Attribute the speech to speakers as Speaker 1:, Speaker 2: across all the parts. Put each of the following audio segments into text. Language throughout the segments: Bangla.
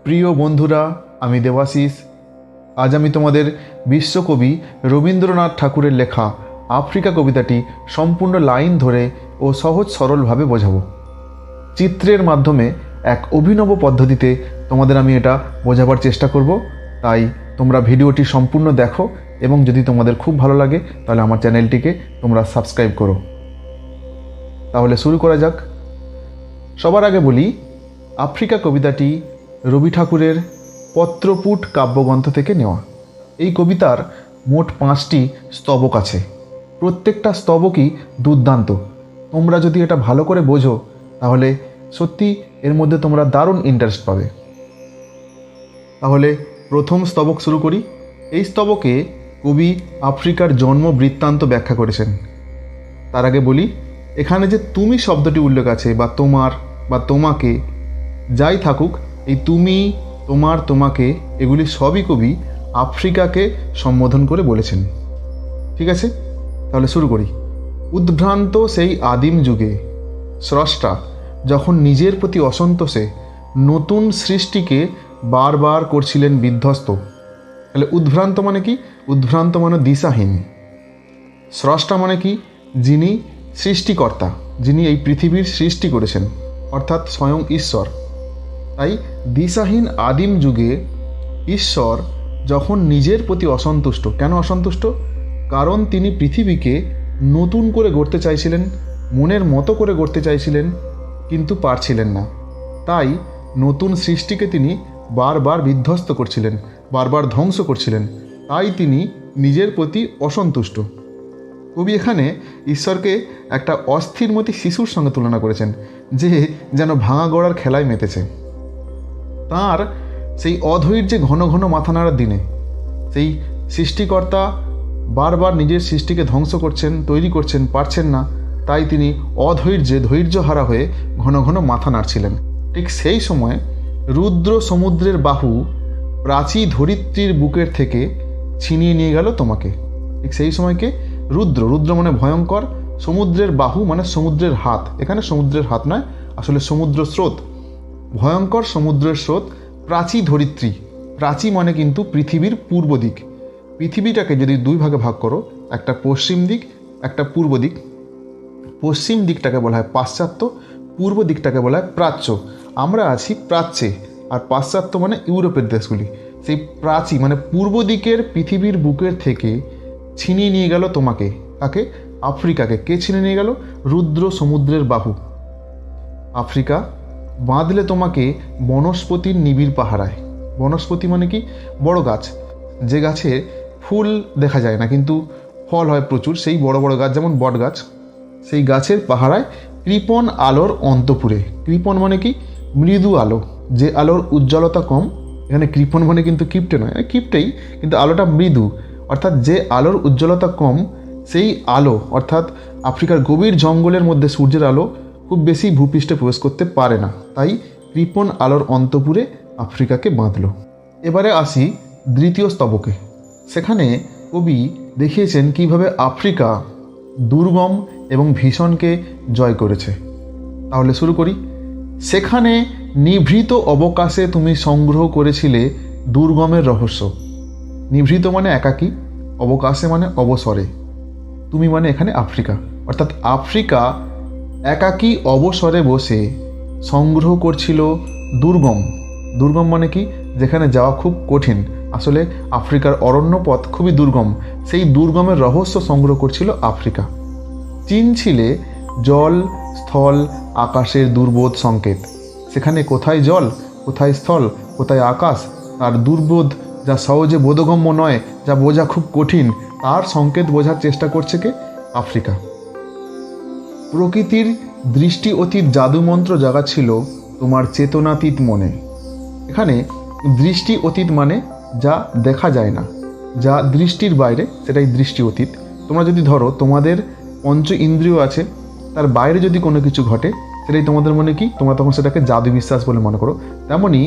Speaker 1: প্রিয় বন্ধুরা, আমি দেবাশিস। আজ আমি তোমাদের বিশ্বকবি রবীন্দ্রনাথ ঠাকুরের লেখা আফ্রিকা কবিতাটি সম্পূর্ণ লাইন ধরে ও সহজ সরলভাবে বোঝাবো। চিত্রের মাধ্যমে এক অভিনব পদ্ধতিতে তোমাদের আমি এটা বোঝাবার চেষ্টা করব। তাই তোমরা ভিডিওটি সম্পূর্ণ দেখো এবং যদি তোমাদের খুব ভালো লাগে তাহলে আমার চ্যানেলটিকে তোমরা সাবস্ক্রাইব করো। তাহলে শুরু করা যাক। সবার আগে বলি, আফ্রিকা কবিতাটি রবি ঠাকুরের পত্রপুট কাব্যগ্রন্থ থেকে নেওয়া। এই কবিতার মোট 5টি স্তবক আছে। প্রত্যেকটা স্তবকই দুর্দান্ত। তোমরা যদি এটা ভালো করে বোঝো তাহলে সত্যি এর মধ্যে তোমরা দারুণ ইন্টারেস্ট পাবে। তাহলে প্রথম স্তবক শুরু করি। এই স্তবকে কবি আফ্রিকার জন্ম বৃত্তান্ত ব্যাখ্যা করেছেন। তার আগে বলি, এখানে যে তুমি শব্দটি উল্লেখ আছে বা তোমার বা তোমাকে, যাই থাকুক, এই তুমি, তোমার, তোমাকে এগুলি সবই কবি আফ্রিকাকে সম্বোধন করে বলেছেন। ঠিক আছে, তাহলে শুরু করি। উদ্ভ্রান্ত সেই আদিম যুগে স্রষ্টা যখন নিজের প্রতি অসন্তোষে নতুন সৃষ্টিকে বারবার করছিলেন বিধ্বস্ত। তাহলে উদ্ভ্রান্ত মানে কি? উদ্ভ্রান্ত মানে দিশাহীন। স্রষ্টা মানে কি? যিনি সৃষ্টিকর্তা, যিনি এই পৃথিবীর সৃষ্টি করেছেন, অর্থাৎ স্বয়ং ঈশ্বর। তাই দিশাহীন আদিম যুগে ঈশ্বর যখন নিজের প্রতি অসন্তুষ্ট, কেন অসন্তুষ্ট? কারণ তিনি পৃথিবীকে নতুন করে গড়তে চাইছিলেন, মনের মতো করে গড়তে চাইছিলেন, কিন্তু পারছিলেন না। তাই নতুন সৃষ্টিকে তিনি বারবার বিধ্বস্ত করছিলেন, বারবার ধ্বংস করছিলেন। তাই তিনি নিজের প্রতি অসন্তুষ্ট। কবি এখানে ঈশ্বরকে একটা অস্থিরমতি শিশুর সঙ্গে তুলনা করেছেন, যে যেন ভাঙা গড়ার খেলায় মেতেছে। তার সেই অধৈর্যে ঘন ঘন মাথা নাড়ার দিনে সেই সৃষ্টিকর্তা বারবার নিজের সৃষ্টিকে ধ্বংস করছেন, তৈরি করছেন, পারছেন না। তাই তিনি অধৈর্যে ধৈর্যহারা হয়ে ঘন ঘন মাথা নাড়ছিলেন। ঠিক সেই সময় রুদ্র সমুদ্রের বাহু প্রাচী ধরিত্রীর বুকের থেকে ছিনিয়ে নিয়ে গেল তোমাকে। ঠিক সেই সময়কে রুদ্র, রুদ্র মানে ভয়ঙ্কর, সমুদ্রের বাহু মানে সমুদ্রের হাত। এখানে সমুদ্রের হাত নয়, আসলে সমুদ্র স্রোত, ভয়ঙ্কর সমুদ্রের স্রোত। প্রাচী ধরিত্রী, প্রাচী মানে কিন্তু পৃথিবীর পূর্ব দিক। পৃথিবীটাকে যদি দুই ভাগে ভাগ করো, একটা পশ্চিম দিক, একটা পূর্ব দিক। পশ্চিম দিকটাকে বলা হয় পাশ্চাত্য, পূর্ব দিকটাকে বলা হয় প্রাচ্য। আমরা আছি প্রাচ্যে, আর পাশ্চাত্য মানে ইউরোপের দেশগুলি। সেই প্রাচী মানে পূর্ব দিকের পৃথিবীর বুকের থেকে ছিনিয়ে নিয়ে গেল তোমাকে। কাকে? আফ্রিকাকে। কে ছিনিয়ে নিয়ে গেল? রুদ্র সমুদ্রের বাহু। আফ্রিকা বাঁধলে তোমাকে বনস্পতির নিবিড় পাহারায়। বনস্পতি মানে কি? বড় গাছ, যে গাছে ফুল দেখা যায় না কিন্তু ফল হয় প্রচুর, সেই বড় বড় গাছ, যেমন বট গাছ। সেই গাছের পাহারায় কৃপণ আলোর অন্তপুরে। কৃপণ মানে কি? মৃদু আলো, যে আলোর উজ্জ্বলতা কম। এখানে কৃপণ মানে কিন্তু কিপ্টে নয়, কিপ্টেই, কিন্তু আলোটা মৃদু, অর্থাৎ যে আলোর উজ্জ্বলতা কম, সেই আলো, অর্থাৎ আফ্রিকার গভীর জঙ্গলের মধ্যে সূর্যের আলো খুব বেশি ভূপৃষ্ঠে প্রবেশ করতে পারে না। তাই কৃপণ আলোর অন্তপুরে আফ্রিকাকে বাঁধল। এবারে আসি দ্বিতীয় স্তবকে। সেখানে কবি দেখিয়েছেন কিভাবে আফ্রিকা দুর্গম এবং ভীষণকে জয় করেছে। তাহলে শুরু করি। সেখানে নিভৃত অবকাশে তুমি সংগ্রহ করেছিলে দুর্গমের রহস্য। নিভৃত মানে একাকী, অবকাশে মানে অবসরে, তুমি মানে এখানে আফ্রিকা, অর্থাৎ আফ্রিকা একাকী অবসরে বসে সংগ্রহ করছিল দুর্গম। দুর্গম মানে কি? যেখানে যাওয়া খুব কঠিন। আসলে আফ্রিকার অরণ্য পথ খুবই দুর্গম। সেই দুর্গমের রহস্য সংগ্রহ করছিল আফ্রিকা। চিনছিলে জল, স্থল, আকাশের দুর্বোধ সংকেত। সেখানে কোথায় জল, কোথায় স্থল, কোথায় আকাশ, তার দুর্বোধ, যা সহজে বোধগম্য নয়, যা বোঝা খুব কঠিন, তার সংকেত বোঝার চেষ্টা করছে কে? আফ্রিকা। প্রকৃতির দৃষ্টি অতীত জাদুমন্ত্র জাগাচ্ছিল তোমার চেতনাতীত মনে। এখানে দৃষ্টি অতীত মানে যা দেখা যায় না, যা দৃষ্টির বাইরে, সেটাই দৃষ্টি অতীত। তোমরা যদি ধরো তোমাদের পঞ্চ ইন্দ্রিয় আছে, তার বাইরে যদি কোনো কিছু ঘটে, সেটাই তোমাদের মনে কি? তোমরা তখন সেটাকে জাদু বিশ্বাস বলে মনে করো। তেমনই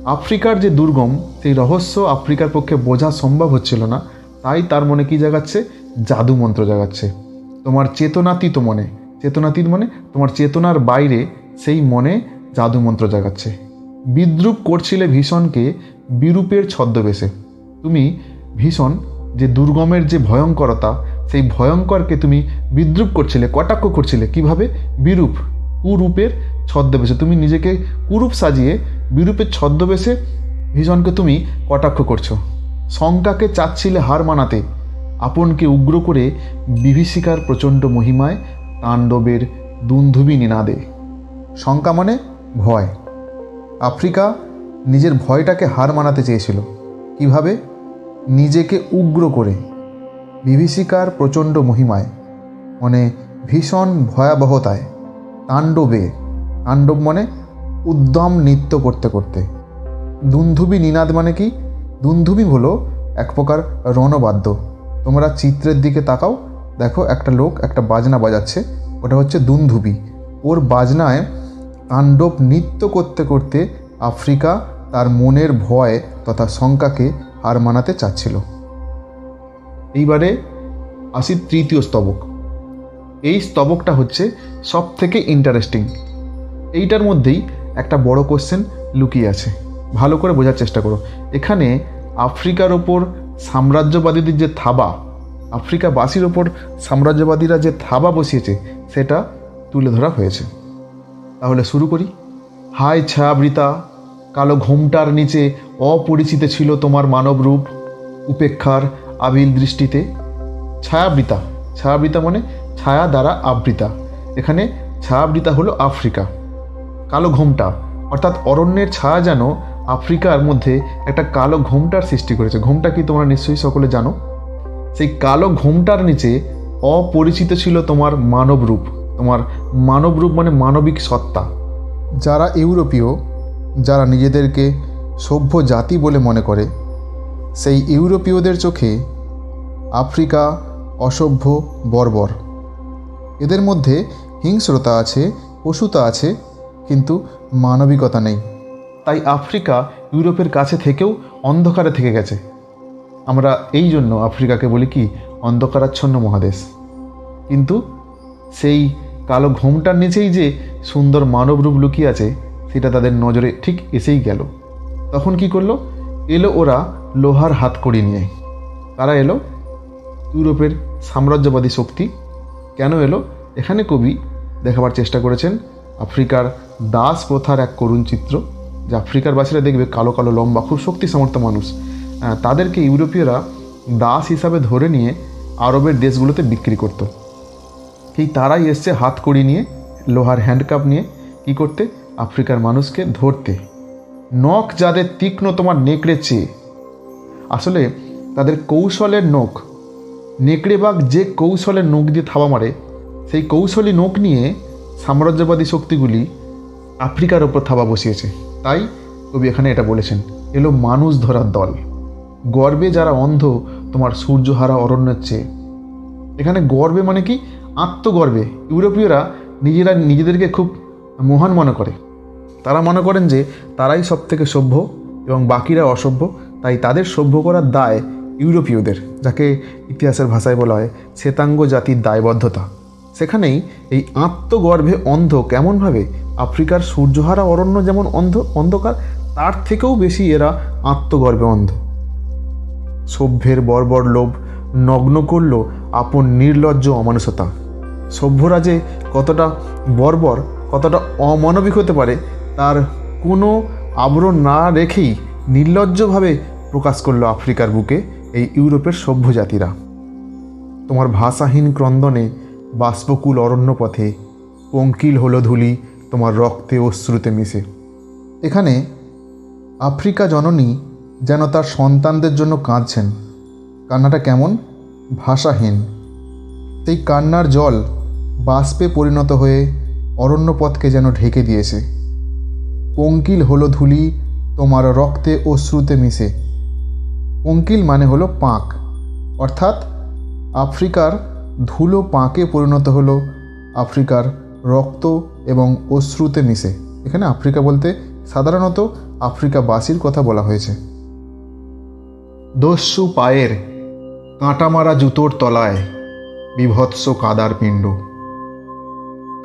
Speaker 1: আফ্রিকার যে দুর্গম, সেই রহস্য আফ্রিকার পক্ষে বোঝা সম্ভব হচ্ছিল না। তাই তার মনে কি জাগাচ্ছে? জাদু মন্ত্র জাগাচ্ছে। তোমার চেতনাতীত মনে, চেতনাতীত মানে তোমার চেতনার বাইরে, সেই মনে জাদু মন্ত্র জাগাচ্ছে। বিদ্রূপ করছিলে ভীষণকে বিরূপের ছদ্মবেশে। তুমি ভীষণ যে দুর্গমের যে ভয়ঙ্করতা, সেই ভয়ঙ্করকে তুমি বিদ্রূপ করছিলে, কটাক্ষ করছিলে। কিভাবে? বিরূপ, কুরূপের ছদ্মবেশে। তুমি নিজেকে কুরূপ সাজিয়ে বিরূপের ছদ্মবেশে ভীষণকে তুমি কটাক্ষ করছো। শঙ্কাকে চাচ্ছিলে হার মানাতে, আপনকে উগ্র করে বিভীষিকার প্রচণ্ড মহিমায় তাণ্ডবের দুন্ধুবি নিনাদে। শঙ্কা মানে ভয়। আফ্রিকা নিজের ভয়টাকে হার মানাতে চেয়েছিল। কিভাবে? নিজেকে উগ্র করে বিভীষিকার প্রচণ্ড মহিমায়, মানে ভীষণ ভয়াবহতায়, তাণ্ডবে, তাণ্ডব মানে উদ্যম নৃত্য করতে করতে। দুন্ধুবি নিনাদ মানে কি? দুন্ধুবি হলো এক প্রকার রণবাদ্য। তোমরা চিত্রের দিকে তাকাও, দেখো একটা লোক একটা বাজনা বাজাচ্ছে, ওটা হচ্ছে দুন্ধুবি। ওর বাজনায় তাণ্ডব নৃত্য করতে করতে আফ্রিকা তার মনের ভয় তথা শঙ্কাকে হার মানাতে চাচ্ছিল। এইবারে আসি তৃতীয় স্তবক। এই স্তবকটা হচ্ছে সব থেকে ইন্টারেস্টিং। এইটার মধ্যেই একটা বড় কোশ্চেন লুকিয়ে আছে, ভালো করে বোঝার চেষ্টা করো। এখানে আফ্রিকার ওপর সাম্রাজ্যবাদীদের যে থাবা, আফ্রিকাবাসীর ওপর সাম্রাজ্যবাদীরা যে থাবা বসিয়েছে, সেটা তুলে ধরা হয়েছে। তাহলে শুরু করি। হায় ছায়াবৃতা, কালো ঘোমটার নিচে অপরিচিত ছিল তোমার মানব রূপ, উপেক্ষার আবিল দৃষ্টিতে। ছায়াবৃতা, ছায়াবৃতা মানে ছায়া দ্বারা আবৃতা। এখানে ছায়াবৃতা হলো আফ্রিকা। কালো ঘোমটা অর্থাৎ অরণ্যের ছায়া যেন আফ্রিকার মধ্যে একটা কালো ঘোমটার সৃষ্টি করেছে। ঘোমটা কি তোমরা নিশ্চয়ই সকলে জানো। সেই কালো ঘোমটার নিচে অপরিচিত ছিল তোমার মানব রূপ। তোমার মানব রূপ মানে মানবিক সত্তা। যারা ইউরোপীয়, যারা নিজেদেরকে সভ্য জাতি বলে মনে করে, সেই ইউরোপীয়দের চোখে আফ্রিকা অসভ্য, বর্বর। এদের মধ্যে হিংস্রতা আছে, পশুতা আছে, কিন্তু মানবিকতা নেই। তাই আফ্রিকা ইউরোপের কাছে থেকেও অন্ধকারে থেকে গেছে। আমরা এই জন্য আফ্রিকাকে বলি কি, অন্ধকারাচ্ছন্ন মহাদেশ। কিন্তু সেই কালো ঘোমটার নিচেই যে সুন্দর মানব রূপ লুকিয়ে আছে, সেটা তাদের নজরে ঠিক এসেই গেল। তখন কি করলো? এলো ওরা লোহার হাতকড়ি নিয়ে। তারা এলো ইউরোপের সাম্রাজ্যবাদী শক্তি। কেন এলো? এখানে কবি দেখাবার চেষ্টা করেছেন আফ্রিকার দাস প্রথার এক করুণ চিত্র, যে আফ্রিকার বাসীরা দেখবে কালো কালো লম্বা খুব শক্তি সামর্থ্য মানুষ, তাদেরকে ইউরোপীয়রা দাস হিসাবে ধরে নিয়ে আরবের দেশগুলোতে বিক্রি করত। ঠিক তারাই এসছে হাতকড়ি নিয়ে, লোহার হ্যান্ডকাপ নিয়ে, কি করতে? আফ্রিকার মানুষকে ধরতে। নখ যাদের তীক্ষ্ণ তোমার নেকড়ে চেয়ে। আসলে তাদের কৌশলের নখ, নেকড়ে বাঘ যে কৌশলের নখ দিয়ে থাবা মারে, সেই কৌশলী নখ নিয়ে সাম্রাজ্যবাদী শক্তিগুলি আফ্রিকার ওপর থাবা বসিয়েছে। তাই কবি এখানে এটা বলেছেন, এলো মানুষ ধরার দল। গর্বে যারা অন্ধ তোমার সূর্যহারা অরণ্যের চেয়ে। এখানে গর্বে মানে কি? আত্মগর্বে। ইউরোপীয়রা নিজেরা নিজেদেরকে খুব মহান মনে করে। তারা মনে করেন যে তারাই সব থেকে সভ্য এবং বাকিরা অসভ্য। তাই তাদের সভ্য করার দায় ইউরোপীয়দের, যাকে ইতিহাসের ভাষায় বলা হয় শ্বেতাঙ্গ জাতির দায়বদ্ধতা। সেখানেই এই আত্মগর্ভে অন্ধ কেমনভাবে? আফ্রিকার সূর্যহারা অরণ্য যেমন অন্ধকার, তার থেকেও বেশি এরা আত্মগর্ভে অন্ধ। সভ্যের বর্বর লোভ নগ্ন করল আপন নির্লজ্জ অমানুষতা। সভ্যরা যে কতটা বর্বর, কতটা অমানবিক হতে পারে, তার কোনো আবরণ না রেখেই নির্লজ্জভাবে প্রকাশ করলো আফ্রিকার বুকে এই ইউরোপের সভ্য জাতিরা। তোমার ভাষাহীন ক্রন্দনে বাষ্পকুল অরণ্য পথে পঙ্কিল হলো ধূলি তোমার রক্তে অশ্রুতে মিশে। এখানে আফ্রিকা জননী যেন তার সন্তানদের জন্য কাঁদছেন। কান্নাটা কেমন? ভাষাহীন। সেই কান্নার জল বাষ্পে পরিণত হয়ে অরণ্যপথকে যেন ঢেকে দিয়েছে। পঙ্কিল হলো ধূলি তোমার রক্তে অশ্রুতে মিশে। পঙ্কিল মানে হলো পাঁক, অর্থাৎ আফ্রিকার ধুলো পাঁকে পরিণত হলো আফ্রিকার রক্ত এবং অশ্রুতে মিশে। এখানে আফ্রিকা বলতে সাধারণত আফ্রিকাবাসীর কথা বলা হয়েছে। দস্যু পায়ের কাঁটামারা জুতোর তলায় বিভৎস কাদার পিণ্ড।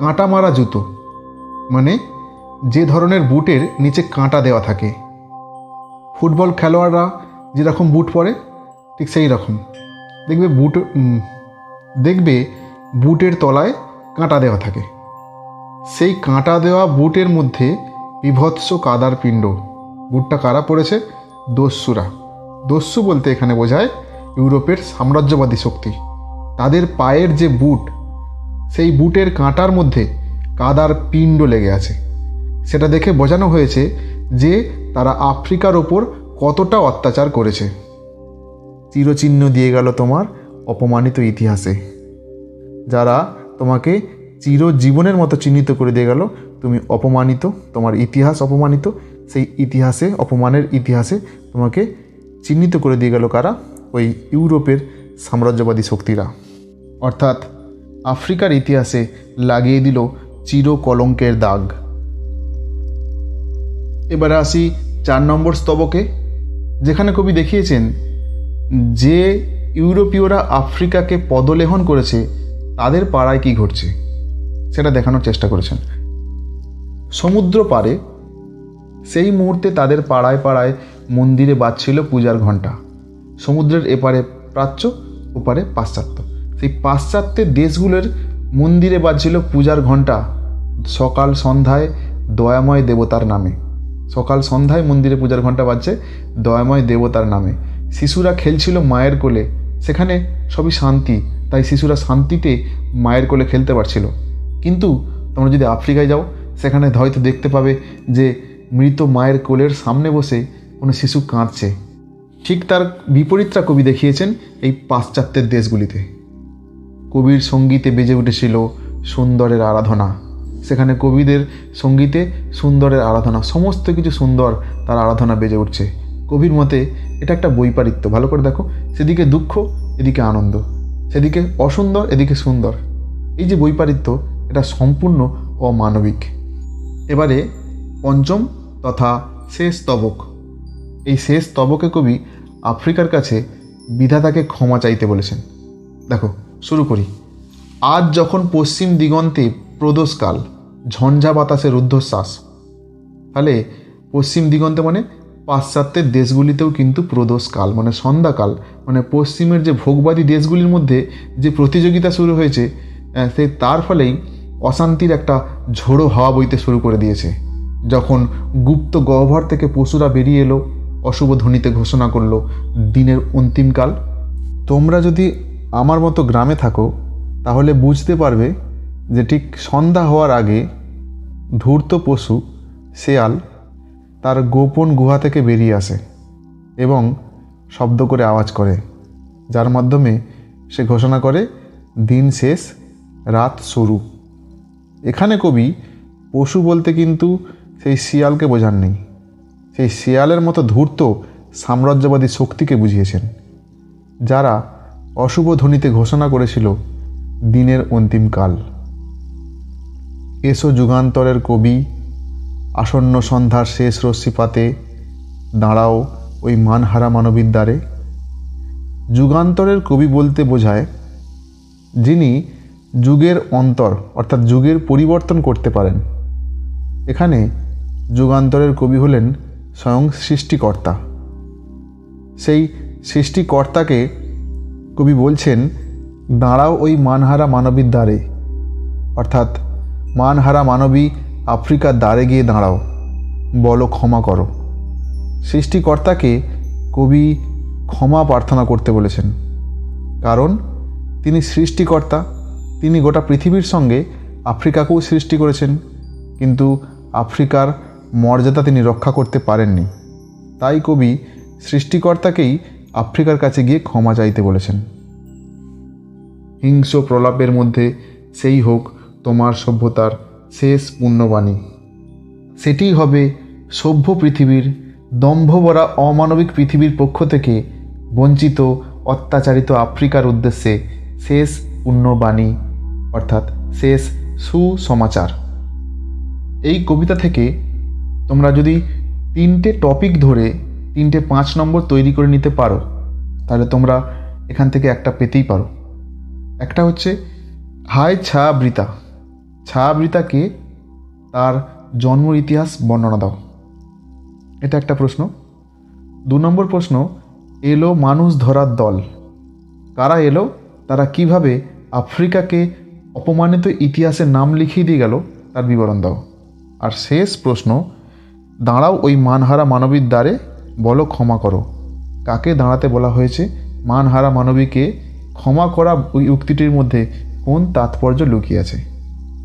Speaker 1: কাঁটামারা জুতো মানে যে ধরনের বুটের নিচে কাঁটা দেওয়া থাকে। ফুটবল খেলোয়াড়রা যেরকম বুট পরে ঠিক সেই রকম দেখবে বুটের তলায় কাঁটা দেওয়া থাকে। সেই কাঁটা দেওয়া বুটের মধ্যে বিভৎস কাদার পিণ্ড। বুটটা কারা পড়েছে? দস্যুরা। দস্যু বলতে এখানে বোঝায় ইউরোপের সাম্রাজ্যবাদী শক্তি। তাদের পায়ের যে বুট, সেই বুটের কাঁটার মধ্যে কাদার পিণ্ড লেগে আছে। সেটা দেখে বোঝানো হয়েছে যে তারা আফ্রিকার ওপর কতটা অত্যাচার করেছে। চিরচিহ্ন দিয়ে গেল তোমার অপমানিত ইতিহাসে। যারা তোমাকে চিরজীবনের মতো চিহ্নিত করে দিয়ে গেল তুমি অপমানিত, তোমার ইতিহাস অপমানিত। সেই ইতিহাসে, অপমানের ইতিহাসে তোমাকে চিহ্নিত করে দিয়ে গেল কারা? ওই ইউরোপের সাম্রাজ্যবাদী শক্তিরা। অর্থাৎ আফ্রিকার ইতিহাসে লাগিয়ে দিল চির কলঙ্কের দাগ। এবারে আসি 4 নম্বর স্তবকে, যেখানে কবি দেখিয়েছেন যে ইউরোপীয়রা আফ্রিকাকে পদলেহন করেছে তাদের পাড়ায় কি ঘটছে সেটা দেখানোর চেষ্টা করেছেন। সমুদ্র পাড়ে সেই মুহূর্তে তাদের পাড়ায় পাড়ায় মন্দিরে বাজছিল পূজার ঘণ্টা। সমুদ্রের এপারে প্রাচ্য, ওপারে পাশ্চাত্য। সেই পাশ্চাত্যের দেশগুলোর মন্দিরে বাজছিল পূজার ঘণ্টা সকাল সন্ধ্যায় দয়াময় দেবতার নামে। সকাল সন্ধ্যায় মন্দিরে পূজার ঘণ্টা বাজছে দয়াময় দেবতার নামে। শিশুরা খেলছিল মায়ের কোলে, সেখানে সবই শান্তি, তাই শিশুরা শান্তিতে মায়ের কোলে খেলতে পারছিল। কিন্তু তোমরা যদি আফ্রিকায় যাও, সেখানে হয়তো দেখতে পাবে যে মৃত মায়ের কোলের সামনে বসে কোনো শিশু কাঁদছে। ঠিক তার বিপরীতটা কবি দেখিয়েছেন এই পাশ্চাত্যের দেশগুলিতে। কবির সঙ্গীতে বেজে উঠেছিল সুন্দরের আরাধনা। সেখানে কবিদের সঙ্গীতে সুন্দরের আরাধনা, সমস্ত কিছু সুন্দর, তার আরাধনা বেজে উঠছে। কবির মতে এটা একটা বৈপারিত্য। ভালো করে দেখো, সেদিকে দুঃখ, এদিকে আনন্দ, সেদিকে অসুন্দর, এদিকে সুন্দর। এই যে বৈপারিত্য, এটা সম্পূর্ণ অমানবিক। এবারে পঞ্চম তথা শেষ স্তবক। এই শেষ স্তবকে কবি আফ্রিকার কাছে বিধাতাকে ক্ষমা চাইতে বলেছেন। দেখো, শুরু করি। আজ যখন পশ্চিম দিগন্তে প্রদোষকাল, ঝঞ্ঝা বাতাসের রুদ্ধশ্বাস। তাহলে পশ্চিম দিগন্তে মানে পাশ্চাত্যের দেশগুলিতেও কিন্তু প্রদোষকাল মানে সন্ধ্যাকাল, মানে পশ্চিমের যে ভোগবাদী দেশগুলির মধ্যে যে প্রতিযোগিতা শুরু হয়েছে, সে তার ফলেই অশান্তির একটা ঝোড়ো হাওয়া বইতে শুরু করে দিয়েছে। যখন গুপ্ত গহ্বর থেকে পশুরা বেরিয়ে এলো, অশুভ ধ্বনিতে ঘোষণা করলো দিনের অন্তিমকাল। তোমরা যদি আমার মতো গ্রামে থাকো তাহলে বুঝতে পারবে যে ঠিক সন্ধ্যা হওয়ার আগে ধূর্ত পশু শেয়াল তার গোপন গুহা থেকে বেরিয়ে আসে এবং শব্দ করে আওয়াজ করে, যার মাধ্যমে সে ঘোষণা করে দিন শেষ, রাত শুরু। এখানে কবি পশু বলতে কিন্তু সেই শিয়ালকে বোঝাননি, সেই শিয়ালের মতো ধূর্ত সাম্রাজ্যবাদী শক্তিকে বুঝিয়েছেন, যারা অশুভ ধ্বনিতে ঘোষণা করেছিল দিনের অন্তিমকাল। এসো যুগান্তরের কবি, আসন্ন সন্ধ্যার শেষ রশ্মিপাতে দাঁড়াও ওই মানহারা মানবীর দ্বারে। যুগান্তরের কবি বলতে বোঝায় যিনি যুগের অন্তর অর্থাৎ যুগের পরিবর্তন করতে পারেন। এখানে যুগান্তরের কবি হলেন স্বয়ং সৃষ্টিকর্তা। সেই সৃষ্টিকর্তাকে কবি বলছেন দাঁড়াও ওই মানহারা মানবীর দ্বারে, অর্থাৎ মানহারা মানবী আফ্রিকার দ্বারে গিয়ে দাঁড়াও, বলো ক্ষমা করো। সৃষ্টিকর্তাকে কবি ক্ষমা প্রার্থনা করতে বলেছেন, কারণ তিনি সৃষ্টিকর্তা। তিনি গোটা পৃথিবীর সঙ্গে আফ্রিকাকেও সৃষ্টি করেছেন, কিন্তু আফ্রিকার মর্যাদা তিনি রক্ষা করতে পারেননি। তাই কবি সৃষ্টিকর্তাকেই আফ্রিকার কাছে গিয়ে ক্ষমা চাইতে বলেছেন। হিংস্র প্রলাপের মধ্যে সেই হোক তোমার সভ্যতার শেষ পুণ্যবাণী। সেটিই হবে সভ্য পৃথিবীর, দম্ভভরা অমানবিক পৃথিবীর পক্ষ থেকে বঞ্চিত অত্যাচারিত আফ্রিকার উদ্দেশ্যে শেষ পুণ্যবাণী, অর্থাৎ শেষ সুসমাচার। এই কবিতা থেকে তোমরা যদি 3টে টপিক ধরে 3টে 5 নম্বর তৈরি করে নিতে পারো, তাহলে তোমরা এখান থেকে একটা পেতেই পারো। একটা হচ্ছে হায় ছায়াবৃতা। ছায়াবৃতাকে তার জন্মর ইতিহাস বর্ণনা দাও। এটা একটা প্রশ্ন। 2 নম্বর প্রশ্ন, এলো মানুষ ধরার দল। কারা এলো, তারা কিভাবে আফ্রিকাকে অপমানিত ইতিহাসের নাম লিখিয়ে দিয়ে গেল তার বিবরণ দাও। আর শেষ প্রশ্ন, দাঁড়াও ওই মানহারা মানবীর দ্বারে, বলো ক্ষমা করো। কাকে দাঁড়াতে বলা হয়েছে? মানহারা মানবীকে ক্ষমা করা ওই উক্তিটির মধ্যে কোন তাৎপর্য লুকিয়ে আছে?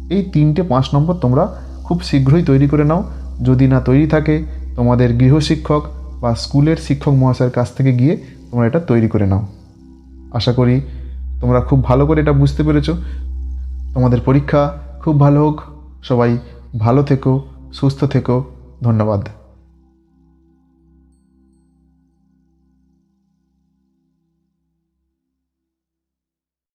Speaker 1: এই 3টে 5 নম্বর তোমরা খুব শীঘ্রই তৈরি করে নাও। যদি না তৈরি থাকে, তোমাদের গৃহশিক্ষক বা স্কুলের শিক্ষক মহাশয়ের কাছ থেকে গিয়ে তোমরা এটা তৈরি করে নাও। আশা করি তোমরা খুব ভালো করে এটা বুঝতে পেরেছো। তোমাদের পরীক্ষা খুব ভালো হোক। সবাই ভালো থেকো, সুস্থ থেকো। ধন্যবাদ।